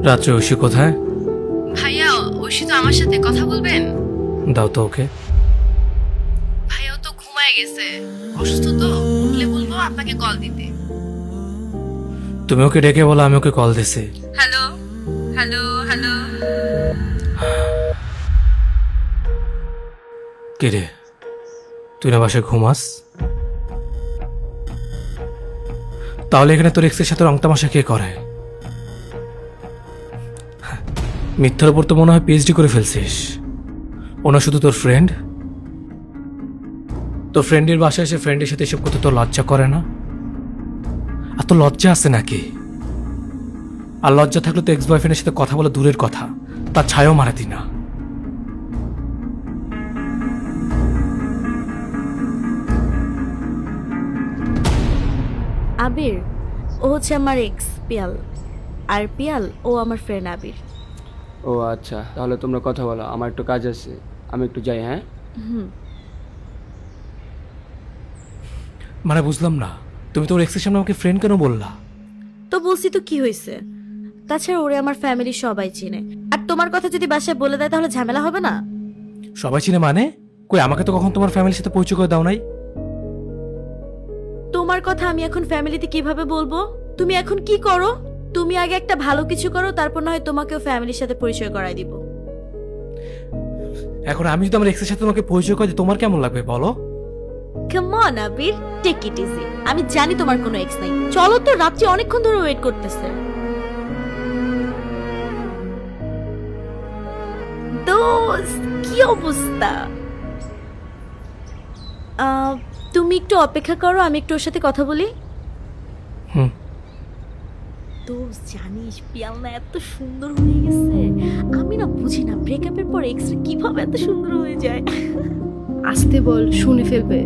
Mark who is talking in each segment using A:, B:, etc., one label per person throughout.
A: রাত্রে ঐশী কোথায়?
B: ভাইয়া, ঐশী তো আমার সাথে কথা বলবেন।
A: দাও তো ওকে।
B: ভাইয়াও তো ঘুমায় গেছে, অসুস্থ তো, উঠলে বলবো আপনাকে কল দিতে।
A: তুমি ওকে ডেকে বলো আমি ওকে কল দিছি।
B: Hello hello hello.
A: কে রে, তুই না বাসায় ঘুমাস? তাহলে এখানে তোর এক্সের সাথে রং তামাশা কে করে? মিথ্যার উপর তো মনে হয় পিএইচডি করে ফেলছিস। ওনা শুধু তোর ফ্রেন্ড? তোর ফ্রেন্ডের বাসায় এসে ফ্রেন্ডের সাথে এসব করতে তোর লজ্জা করে না? আর তোর লজ্জা আছে নাকি? আর লজ্জা থাকলে তো এক্স বয়ফ্রেন্ডের সাথে কথা বলা দূরের কথা, তার ছায়াও মারাতি না।
C: আবির, ও হচ্ছে আমার এক্স পিয়াল, আর পিয়াল ও আমার ফ্রেন্ড আবির।
D: ও আচ্ছা, তাহলে তোমরা কথা বলো, আমার একটু কাজ আছে, আমি একটু যাই। হ্যাঁ,
A: মানে বুঝলাম না, তুমি তোর এক্সের সামনে আমাকে ফ্রেন্ড কেন বললা?
C: তো বলছি তো কি হয়েছে, তাছাড়া ওরে আমার ফ্যামিলির সবাই চিনে, আর তোমার কথা যদি বাসায় বলে দেয় তাহলে ঝামেলা হবে না?
A: সবাই চিনে মানে? কই, আমাকে তো কখন তোমার ফ্যামিলির সাথে পরিচয় করে দাও নাই।
C: তোমার কথা আমি এখন ফ্যামিলিতে কিভাবে বলবো? তুমি এখন কি করো? তুমি আগে একটা ভালো কিছু করো, তারপর না হয় তোমাকেও ফ্যামিলির সাথে পরিচয় করাই দিব।
A: এখন আমি যদি আমার এক্সের সাথে তোমাকে পরিচয় করে দিই, তোমার কেমন লাগবে বলো?
C: Come on Abir, take it easy. আমি জানি তোমার কোনো এক্স নাই, চলো তো, রাত্রি অনেকক্ষণ ধরে ওয়েট করতেছে। দোস্ত, কি অবস্থা? তুমি একটু অপেক্ষা করো, আমি একটু ওর সাথে কথা বলি।
A: হুম।
C: দোস্ত, জানিস পিয়াল না এত সুন্দর হয়ে গেছে। আমি না বুঝি না ব্রেকআপের পর এক্স কিভাবে এত সুন্দর হয়ে যায়।
E: আসতে বল, শুনে ফেলবে।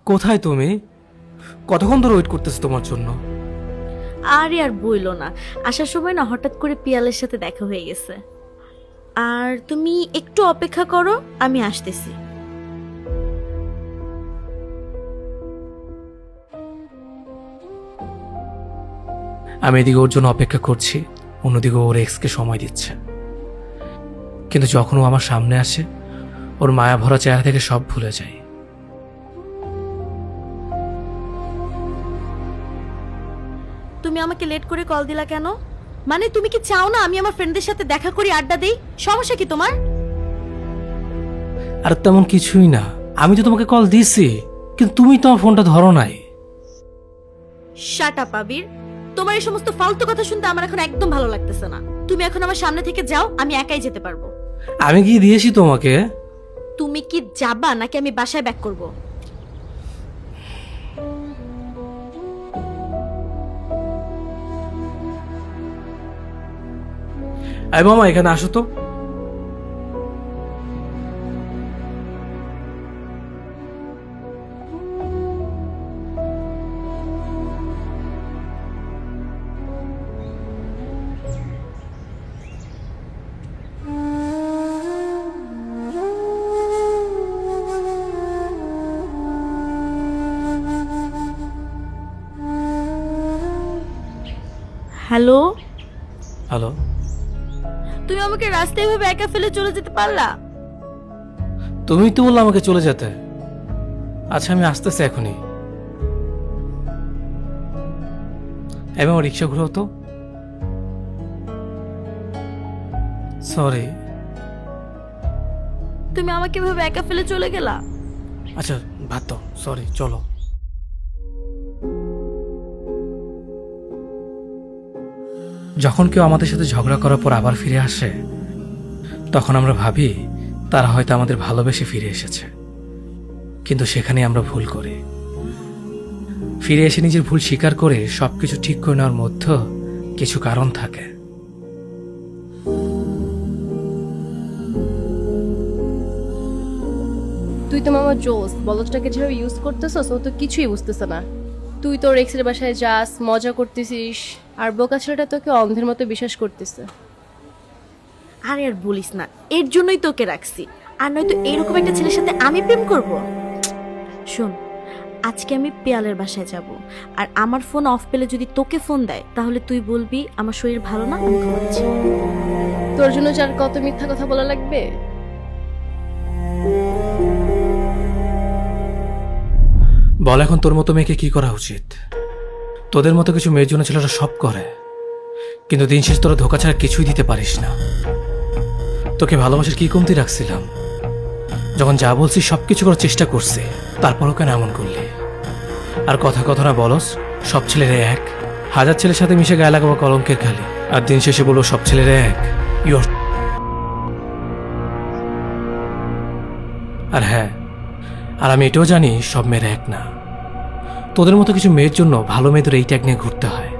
A: কোথায় তুমি? কতক্ষণ ধরে ওয়েট করতেছো তোমার জন্য।
C: আরে আর বইলো না, আসার সময় না হঠাৎ করে পিয়ালের সাথে দেখা হয়ে গেছে। আর তুমি একটু অপেক্ষা করো, আমি আসতেছি।
A: আমি এদিকে ওর জন্য অপেক্ষা করছি, অন্যদিকে ওর এক্সকে সময় দিচ্ছে। কিন্তু যখন ও আমার সামনে আসে, ওর মায়া ভরা চেহারা থেকে সব ভুলে যায়।
C: তুমি আমাকে লেট করে কল দিলা কেন? মানে তুমি কি চাও না আমি আমার ফ্রেন্ডদের সাথে দেখা করি, আড্ডা দেই? সমস্যা কি তোমার?
A: আর তেমন কিছুই না, আমি তো তোমাকে কল দিয়েছি, কিন্তু তুমি তো আমার ফোনটা ধরো নাই।
C: শাট আপ আবির, তোমার এই সমস্ত ফালতু কথা শুনতে আমার এখন একদম ভালো লাগতেছে না। তুমি এখন আমার সামনে থেকে যাও, আমি একাই যেতে পারবো।
A: আমি কি দিয়েছি তোমাকে?
C: তুমি কি যাবা নাকি আমি বাসায় ব্যাক করব?
A: আরে মামা, এখানে আসো তো।
C: Hello,
A: hello.
C: তুমি আমাকে রাস্তায় এভাবে একা ফেলে চলে যেতে পারলা?
A: তুমি তো বললে আমাকে চলে যেতে। আচ্ছা, আমি আসতেছি এখনই। এবং রিক্সা ঘুরাও তো। সরি।
C: তুমি আমাকে এভাবে একা ফেলে চলে গেলা?
A: আচ্ছা বাদ দাও, সরি, চলো। যখন কেউ আমাদের সাথে ঝগড়া করার পর আবার ফিরে আসে, তখন আমরা ভাবি তারা হয়তো আমাদের ভালোবেসে ফিরে এসেছে, কিন্তু সেখানে আমরা ভুল করি। ফিরে এসে নিজের ভুল স্বীকার করে সবকিছু ঠিক করে নেওয়ার মধ্যে কিছু কারণ থাকে।
E: তুই তো মামা জোস, বলদটাকে যেভাবে ইউজ করতেছস ও তো কিছুই বুঝতেছে না। তুই তোর এক্সের বাসায় যাস, মজা করতেছিস, আর বোকা ছেলেটা তোকে অন্ধের মতো বিশ্বাস করতেছে।
C: আরে আর বলিস না, এর জন্যই তোকে রাখছি। আর নয়তো এরকম একটা ছেলের সাথে আমি প্রেম করব? শোন, আজকে আমি পিয়ালের বাসায় যাব, আর আমার ফোন অফ পেলে যদি তোকে ফোন দেয় তাহলে তুই বলবি আমার শরীর ভালো না, আমি ঘুমাচ্ছি।
E: তোর জন্য যার কত মিথ্যা কথা বলা লাগবে?
A: বল এখন তোর মতো মেয়েকে কি করা উচিত? তোদের মতো কিছু মেয়ের জন্য ছেলেরা সব করে, কিন্তু দিন শেষ তোরা ধোকা ছাড়া কিছুই দিতে পারিস না। তোকে ভালোবাসার কি কমতি রাখছিলাম? যখন যা বলছি সবকিছু করার চেষ্টা করছি, তারপরও কেন এমন করলি? আর কথা কথা না বলস সব ছেলেরা এক, হাজার ছেলের সাথে মিশে গায়ে লাগাবো কলঙ্কের খালি, আর দিন শেষে বলবো সব ছেলেরা এক। আর হ্যাঁ, আর আমি এটাও জানি সব মেয়েরা এক না। তোদের মতো কিছু মেয়ের জন্য ভালো মেয়েদের এই ট্যাগ নিয়ে ঘুরতে হয়।